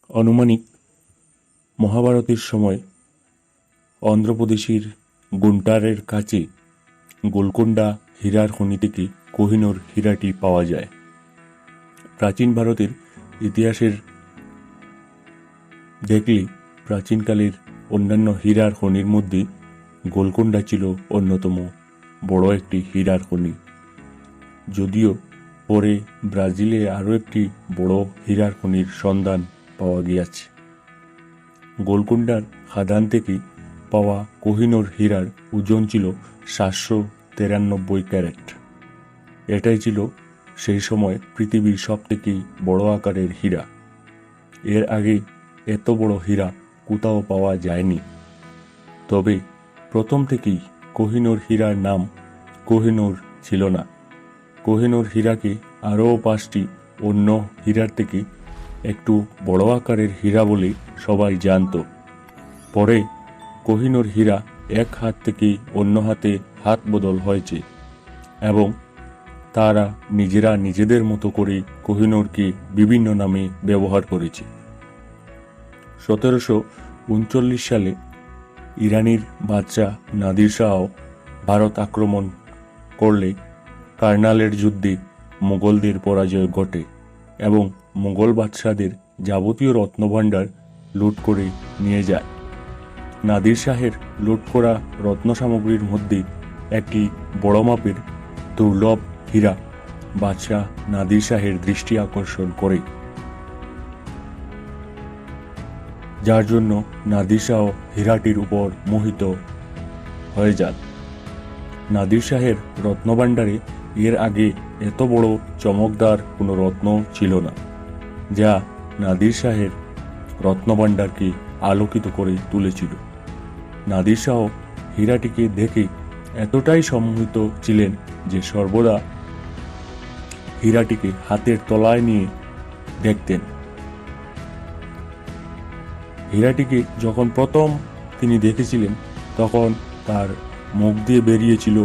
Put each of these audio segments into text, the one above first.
আনুমানিক মহাভারতের সময় অন্ধ্রপ্রদেশের গুন্টারের কাছে গোলকোন্ডা হীরার খনি থেকে কোহিনূর হীরাটি পাওয়া যায়। প্রাচীন ভারতের ইতিহাসের দেখলে প্রাচীনকালের অন্যান্য হীরার খনির মধ্যে গোলকোন্ডা ছিল অন্যতম বড় একটি হীরার খনি। যদিও পরে ব্রাজিলে আরও একটি বড় হীরার খনির সন্ধান পাওয়া গিয়েছে। গোলকোন্ডার খাদান থেকে পাওয়া কোহিনূর হীরার ওজন ছিল 793 ক্যারেট। এটাই ছিল সেই সময় পৃথিবীর সবথেকে বড় আকারের হীরা। এর আগে এত বড় হীরা কোথাও পাওয়া যায়নি। তবে প্রথম থেকেই কোহিনূর হীরার নাম কোহিনূর ছিল না। কোহিনূর হীরাকে আরও 5টি অন্য হীরার থেকে একটু বড় আকারের হীরা বলে সবাই জানত। পরে কোহিনূর হীরা এক হাত থেকে অন্য হাতে হাত বদল হয়েছে এবং তারা নিজেরা নিজেদের মতো করে কোহিনূরকে বিভিন্ন নামে ব্যবহার করেছে। 1739 সালে ইরানের বাদশাহ নাদির শাহ ভারত আক্রমণ করলে কার্নালের যুদ্ধে মুঘলদের পরাজয় ঘটে এবং মুঘল বাদশাহদের যাবতীয় রত্নভাণ্ডার লুট করে নিয়ে যায়। নাদির শাহের লুট করা রত্ন সামগ্রীর মধ্যে একটি বড় মাপের দুর্লভ হীরা বাদশাহ নাদির শাহের দৃষ্টি আকর্ষণ করে, যার জন্য নাদির শাহ হীরাটির উপর মোহিত হয়ে যান। নাদির শাহের রত্নভাণ্ডারে এর আগে এত বড় চমকদার কোনো রত্ন ছিল না, যা নাদির শাহের রত্নভাণ্ডারকে আলোকিত করে তুলেছিল। নাদির শাহ হীরাটিকে দেখে এতটাই সম্মোহিত ছিলেন যে সর্বদা হীরাটিকে হাতের তলায় নিয়ে দেখতেন। হীরাটিকে যখন প্রথম তিনি দেখেছিলেন তখন তার মুখ দিয়ে বেরিয়েছিল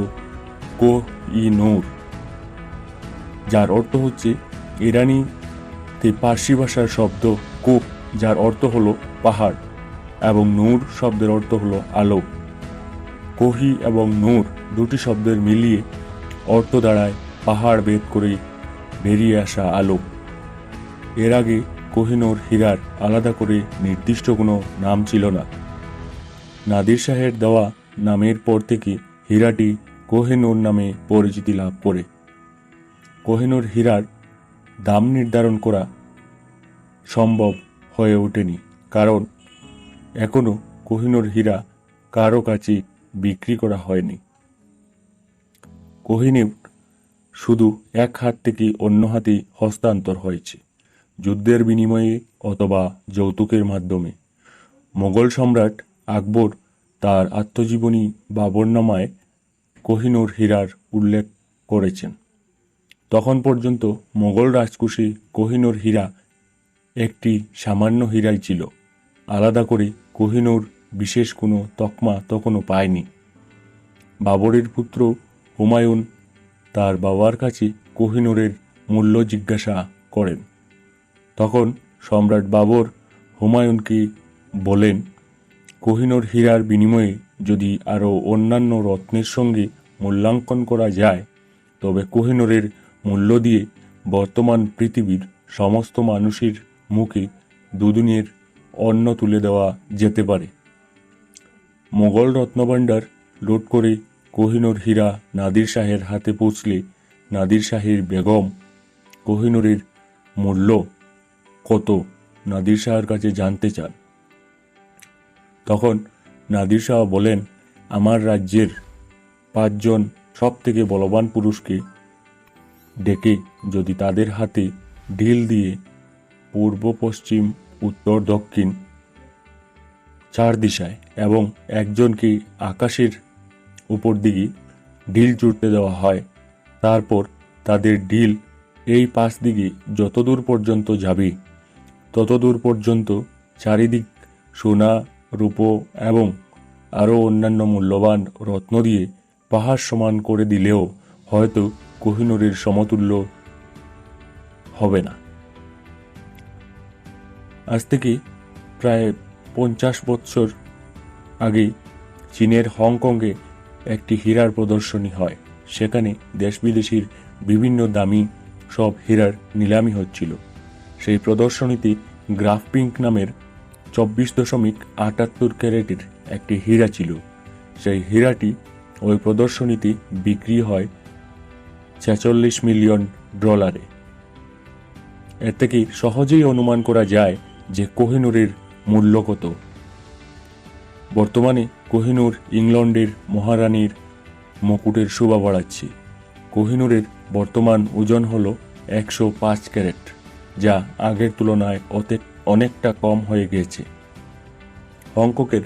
কোহিনূর, যার অর্থ হচ্ছে ইরানিতে পার্সি ভাষার শব্দ কোহ, যার অর্থ হলো পাহাড়, এবং নূর শব্দের অর্থ হলো আলো। কোহি এবং নূর দুটি শব্দের মিলিয়ে অর্থ দাঁড়ায় পাহাড় ভেদ করে বেরিয়ে আসা আলো। এর আগে কোহিনূর হীরার আলাদা করে নির্দিষ্ট কোনো নাম ছিল না। নাদির শাহের দেওয়া নামের পর থেকে হীরাটি কোহিনূর নামে পরিচিতি লাভ করে। কোহিনূর হীরার দাম নির্ধারণ করা সম্ভব হয়ে ওঠেনি, কারণ এখনও কোহিনূর হীরা কারো কাছে বিক্রি করা হয়নি। কোহিনূর শুধু এক হাত থেকে অন্য হাতে হস্তান্তর হয়েছে, যুদ্ধের বিনিময়ে অথবা যৌতুকের মাধ্যমে। মোগল সম্রাট আকবর তার আত্মজীবনী বাবরনামায় কোহিনূর হীরার উল্লেখ করেছেন। তখন পর্যন্ত মোগল রাজকোষে কোহিনূর হীরা একটি সামান্য হীরাই ছিল। আলাদা করে কোহিনূর বিশেষ কোনো তকমা তখনও পায়নি। বাবরের পুত্র হুমায়ুন তার বাবার কাছে কোহিনূরের মূল্য জিজ্ঞাসা করেন। তখন সম্রাট বাবর হুমায়ুনকে বলেন, কোহিনূর হীরার বিনিময়ে যদি আরও অন্যান্য রত্নের সঙ্গে মূল্যাঙ্কন করা যায়, তবে কোহিনূরের মূল্য দিয়ে বর্তমান পৃথিবীর সমস্ত মানুষের মুখে দুদিনের অন্ন তুলে দেওয়া যেতে পারে। মোগল রত্নভাণ্ডার লুট করে কোহিনূর হীরা নাদির শাহের হাতে পৌঁছলে নাদির শাহের বেগম কোহিনূরের মূল্য কত নাদির শাহের কাছে জানতে চান। তখন নাদির শাহ বলেন, আমার রাজ্যের 5 জন সব থেকে বলবান পুরুষকে ডেকে যদি তাদের হাতে ঢিল দিয়ে পূর্ব পশ্চিম উত্তর দক্ষিণ 4 দিশায় এবং একজনকে আকাশের উপর দিকে ঢিল ছুটতে দেওয়া হয়, তারপর তাদের ঢিল এই 5 দিকে যতদূর পর্যন্ত যাবে ততদূর পর্যন্ত চারিদিক সোনা, রূপো এবং আরও অন্যান্য মূল্যবান রত্ন দিয়ে পাহাড় সমান করে দিলেও হয়তো কোহিনূরের সমতুল্য হবে না। আজ থেকে প্রায় 50 বছর আগে চীনের হংকংয়ে একটি হীরার প্রদর্শনী হয়। সেখানে দেশ বিদেশির বিভিন্ন দামি সব হীরার নিলামি হচ্ছিল। সেই প্রদর্শনীতে গ্রাফ পিঙ্ক নামের 24.78 ক্যারেটের একটি হীরা ছিল। সেই হীরাটি ওই প্রদর্শনীতে বিক্রি হয় $46 মিলিয়ন। এর থেকে সহজেই অনুমান করা যায় যে কোহিনূরের মূল্য কত। বর্তমানে কোহিনূর ইংল্যান্ডের মহারানীর মুকুটের শোভা বাড়াচ্ছে। কোহিনূরের বর্তমান ওজন হল 105 ক্যারেট, যা আগের তুলনায় অনেকটা কম হয়ে গেছে। হংকংয়ের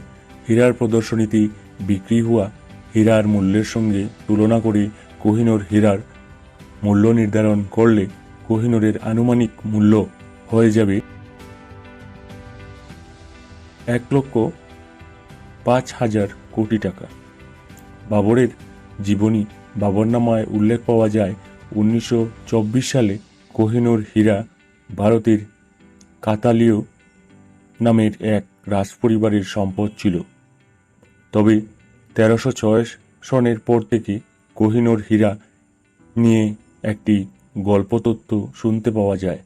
হীরার প্রদর্শনীতে বিক্রি হওয়া হীরার মূল্যের সঙ্গে তুলনা করে কোহিনূর হীরার মূল্য নির্ধারণ করলে কোহিনূরের আনুমানিক মূল্য হয়ে যাবে $1,05,000 টাকা। বাবরের জীবনী বাবরনামায় উল্লেখ পাওয়া যায় 1924 সালে কোহিনূর হীরা ভারতের কাতালীয় নামের এক রাজপরিবারের সম্পদ ছিল। তবে 1306 সনের পর থেকে কোহিনূর হীরা নিয়ে একটি গল্পতত্ত্ব শুনতে পাওয়া যায়।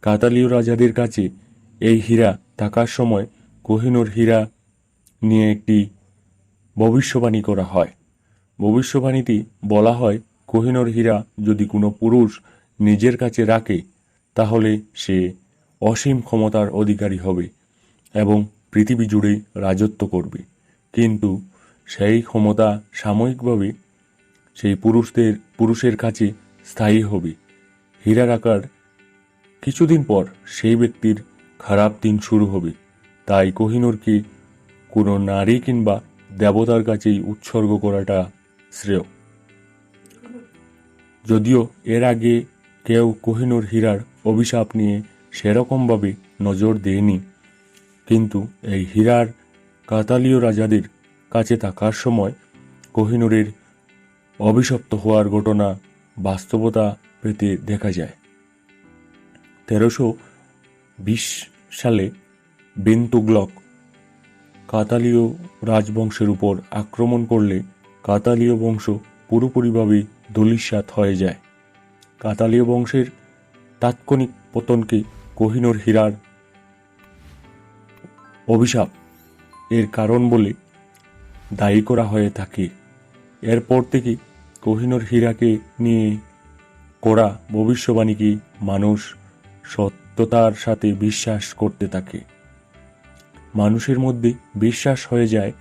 কাতালীয় রাজাদের কাছে এই হীরা থাকার সময় কোহিনূর হীরা নিয়ে একটি ভবিষ্যবাণী করা হয়। ভবিষ্যবাণীতে বলা হয়, কোহিনূর হীরা যদি কোনো পুরুষ নিজের কাছে রাখে তাহলে সে অসীম ক্ষমতার অধিকারী হবে এবং পৃথিবী জুড়ে রাজত্ব করবে। কিন্তু সেই ক্ষমতা সাময়িকভাবে সেই পুরুষের কাছে স্থায়ী হবে। হীরা রাখার কিছুদিন পর সেই ব্যক্তির খারাপ দিন শুরু হবে। তাই কোহিনূরকে কোনো নারী কিংবা দেবতার কাছেই উৎসর্গ করাটা শ্রেয়। যদিও এর আগে কেউ কোহিনূর হীরার অভিশাপ নিয়ে সেরকমভাবে নজর দেয়নি, কিন্তু এই হীরার কাতালীয় রাজাদের কাছে থাকার সময় কোহিনূরের অভিশপ্ত হওয়ার ঘটনা বাস্তবতা পেতে দেখা যায়। 1320 সালে বিন তুগলক কাতালীয় রাজবংশের উপর আক্রমণ করলে কাতালীয় বংশ পুরোপুরিভাবে ধূলিসাৎ হয়ে যায়। কাতালীয় বংশের তাৎক্ষণিক পতনকে কোহিনূর হীরার অভিশাপ এর কারণ বলে দায়ী করা হয়ে থাকে। এরপর থেকে কোহিনূর হীরাকে নিয়ে করা ভবিষ্যবাণীকে মানুষ সত্যতার সাথে বিশ্বাস করতে থাকে। মানুষের মধ্যে বিশ্বাস হয়ে যায়,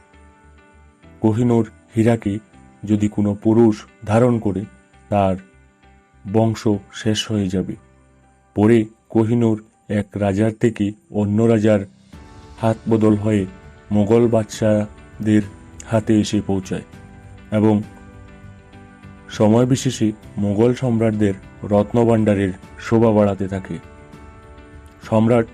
কোহিনূর হীরাকে যদি কোনো পুরুষ ধারণ করে তার বংশ শেষ হয়ে যাবে। পরে কোহিনূর এক রাজার থেকে অন্য রাজার হাত বদল হয়ে মোগল বাদশাহদের হাতে এসে পৌঁছায় এবং সময় বিশেষে মোগল সম্রাটদের রত্নভাণ্ডারের শোভা বাড়াতে থাকে। সম্রাট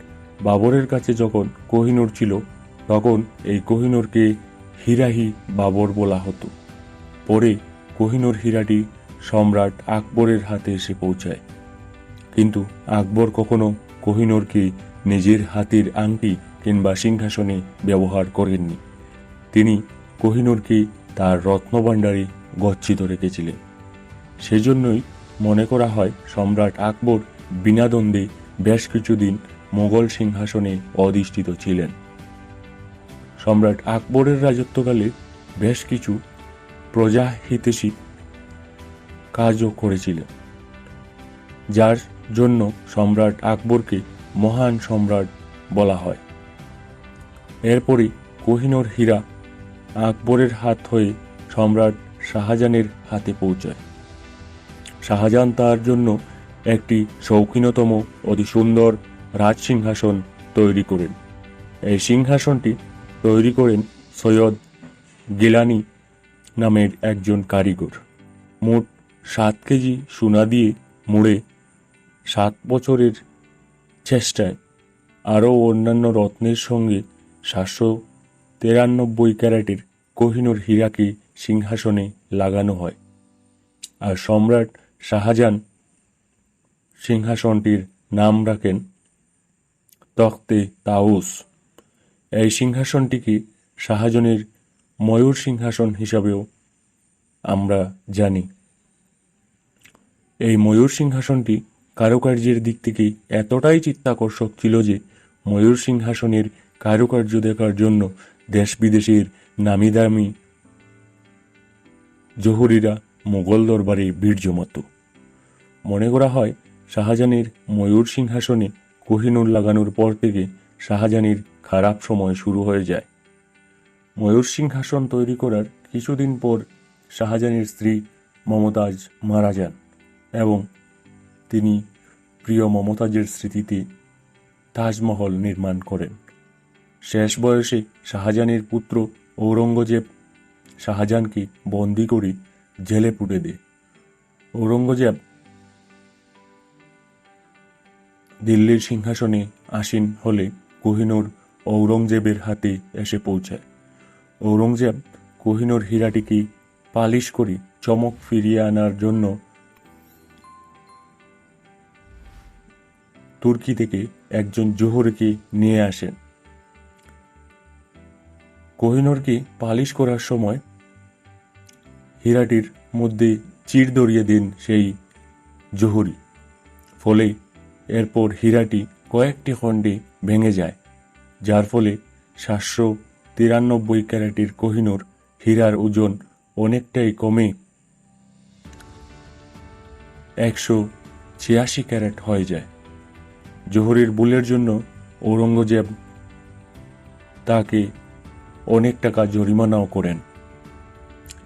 বাবরের কাছে যখন কোহিনূর ছিল তখন এই কোহিনূরকে হীরাহি বাবর বলা হতো। পরে কোহিনূর হীরাটি সম্রাট আকবরের হাতে এসে পৌঁছায়, কিন্তু আকবর কখনো কোহিনূরকে নিজের হাতের আংটি কিংবা সিংহাসনে ব্যবহার করেননি। তিনি কোহিনূরকে তার রত্নভাণ্ডারে গচ্ছিত রেখেছিলেন। সেজন্যই মনে করা হয় সম্রাট আকবর বিনা দ্বন্দ্বে বেশ কিছুদিন মোগল সিংহাসনে অধিষ্ঠিত ছিলেন। সম্রাট আকবরের রাজত্বকালে বেশ কিছু প্রজাহিতৈষী কাজও করেছিলেন, যার জন্য সম্রাট আকবরকে মহান সম্রাট বলা হয়। এরপরই কোহিনূর হীরা আকবরের হাত হয়ে সম্রাট শাহজাহানের হাতে পৌঁছায়। শাহজাহান তার জন্য একটি শৌখিনতম অতি সুন্দর রাজসিংহাসন তৈরি করেন। এই সিংহাসনটি তৈরি করেন সৈয়দ গিলানি নামের একজন কারিগর। মোট 7 কেজি সোনা দিয়ে মুড়ে 7 বছরের চেষ্টায় আরও অন্যান্য রত্নের সঙ্গে 793 ক্যারেটের কোহিনূর হীরাকে সিংহাসনে লাগানো হয়। আর সম্রাট শাহজাহান সিংহাসনটির নাম রাখেন তখতে তাউস। এই সিংহাসনটিকে শাহজাহানের ময়ূর সিংহাসন হিসাবেও আমরা জানি। এই ময়ূর সিংহাসনটি কারুকার্যের দিক থেকে এতটাই চিত্তাকর্ষক ছিল যে ময়ূর সিংহাসনের কারুকার্য দেখার জন্য দেশ বিদেশের নামিদামি জহুরিরা মোগল দরবারে ভিড় জমাত। মনে করা হয় শাহজাহানের ময়ূর সিংহাসনে কোহিনূর লাগানোর পর থেকে শাহজাহানের খারাপ সময় শুরু হয়ে যায়। ময়ূর সিংহাসন তৈরি করার কিছুদিন পর শাহজাহানের স্ত্রী মমতাজ মারা যান এবং তিনি প্রিয় মমতাজের স্মৃতিতে তাজমহল নির্মাণ করেন। শেষ বয়সে শাহজাহানের পুত্র ঔরঙ্গজেব শাহজাহানকে বন্দী করে জেলে পুরে দেয়। ঔরঙ্গজেব দিল্লির সিংহাসনে আসীন হলে কোহিনূর ঔরঙ্গজেবের হাতে এসে পৌঁছায়। ঔরঙ্গজেব কোহিনূর হীরাটিকে পালিশ করে চমক ফিরিয়ে আনার জন্য তুর্কি থেকে একজন জোহরকে নিয়ে আসেন। কোহিনূরকে পালিশ করার সময় হীরাটির মধ্যে চির ধরিয়ে দেন সেই জোহরি, ফলে এরপর হীরাটি কয়েকটি খণ্ডে ভেঙে যায়, যার ফলে 793 ক্যারেটের কোহিনূর হীরার ওজন অনেকটাই কমে 186 ক্যারেট হয়ে যায়। জোহরির ভুলের জন্য ঔরঙ্গজেব তাকে অনেক টাকা জরিমানাও করেন।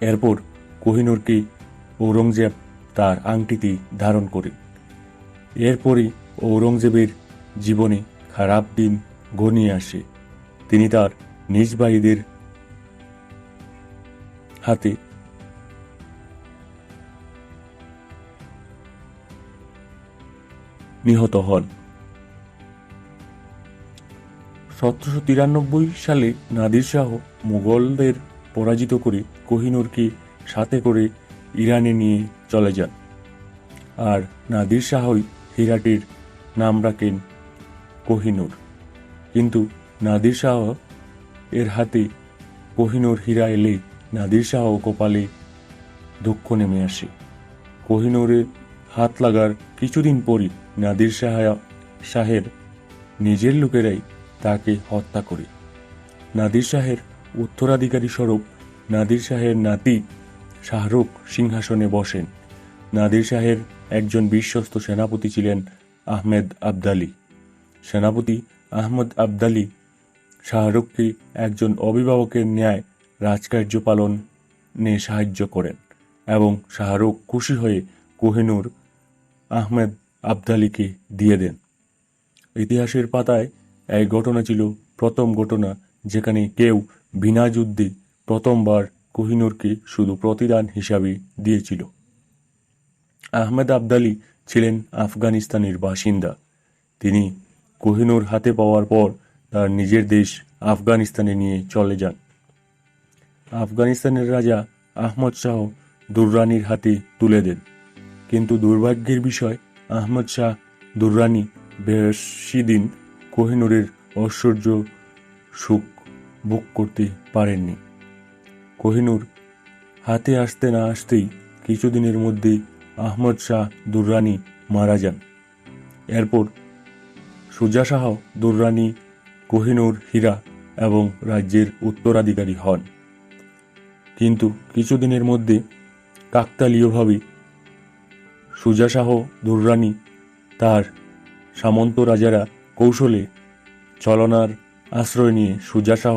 এরপর কোহিনূরকে ঔরঙ্গজেব তার আংটিতে ধারণ করেন। এরপরই ঔরঙ্গজেবের জীবনে খারাপ দিন ঘনিয়ে আসে। তিনি তার নিজ ভাইদের হাতে নিহত হন। 1793 সালে নাদির শাহ মুঘলদের পরাজিত করে কোহিনূরকে সাথে করে ইরানে নিয়ে চলে যান, আর নাদির শাহই হীরাটির নাম রাখেন কোহিনূর। কিন্তু নাদির শাহ এর হাতে কোহিনূর হীরা এলে নাদির শাহ কপালে দুঃখ নেমে আসে। কোহিনূরের হাত লাগার কিছুদিন পরই নাদির শাহের নিজের লোকেরাই তাকে হত্যা করে। নাদির শাহের উত্তরাধিকারী স্বরূপ নাদির শাহের নাতি শাহরুখ সিংহাসনে বসেন। নাদির শাহের একজন বিশ্বস্ত সেনাপতি ছিলেন আহমেদ আবদালি। সেনাপতি আহমদ আবদালি শাহরুখকে একজন অভিভাবকের ন্যায় রাজকার্য পালনে সাহায্য করেন এবং শাহরুখ খুশি হয়ে কোহিনূর আহমেদ আবদালিকে দিয়ে দেন। ইতিহাসের পাতায় এই ঘটনা ছিল প্রথম ঘটনা যেখানে কেউ বিনা যুদ্ধে প্রথমবার কোহিনূরকে শুধু প্রতিদান হিসাবে দিয়েছিল। আহমেদ আবদালি ছিলেন আফগানিস্তানের বাসিন্দা। তিনি কোহিনূর হাতে পাওয়ার পর তার নিজের দেশ আফগানিস্তানে নিয়ে চলে যান। আফগানিস্তানের রাজা আহমদ শাহ দুররানির হাতে তুলে দেন, কিন্তু দুর্ভাগ্যের বিষয় আহমদ শাহ দুররানি বেশি দিন কোহিনূরের ঐশ্বর্য সুখ ভোগ করতে পারেননি। কোহিনূর হাতে আসতে না আসতেই কিছুদিনের মধ্যেই আহমদ শাহ দুররানি মারা যান। এরপর সুজা শাহ দুররানি কোহিনূর হীরা এবং রাজ্যের উত্তরাধিকারী হন। কিন্তু কিছুদিনের মধ্যে কাকতালীয়ভাবে সুজা শাহ দুররানি তার সামন্ত রাজারা কৌশলে ছলনার আশ্রয় নিয়ে সুজা শাহ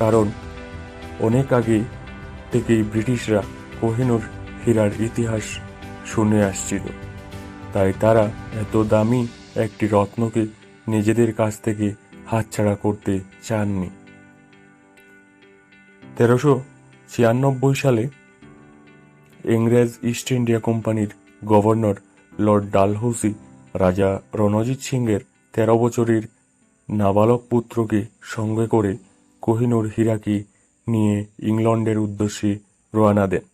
কারণ অনেক আগে থেকেই ব্রিটিশরা কোহিনূর হীরার ইতিহাস শুনে আসছিল, তাই তারা এত দামি একটি রত্নকে নিজেদের কাছ থেকে হাতছাড়া করতে চাননি। 1396 সালে ইংরেজ ইস্ট ইন্ডিয়া কোম্পানির গভর্নর লর্ড ডালহৌসি রাজা রণজিৎ সিংয়ের 13 বছরের নাবালক পুত্রকে সঙ্গে করে কোহিনূর হীরাকে নিয়ে ইংল্যান্ডের উদ্দেশ্যে রওনা দেন।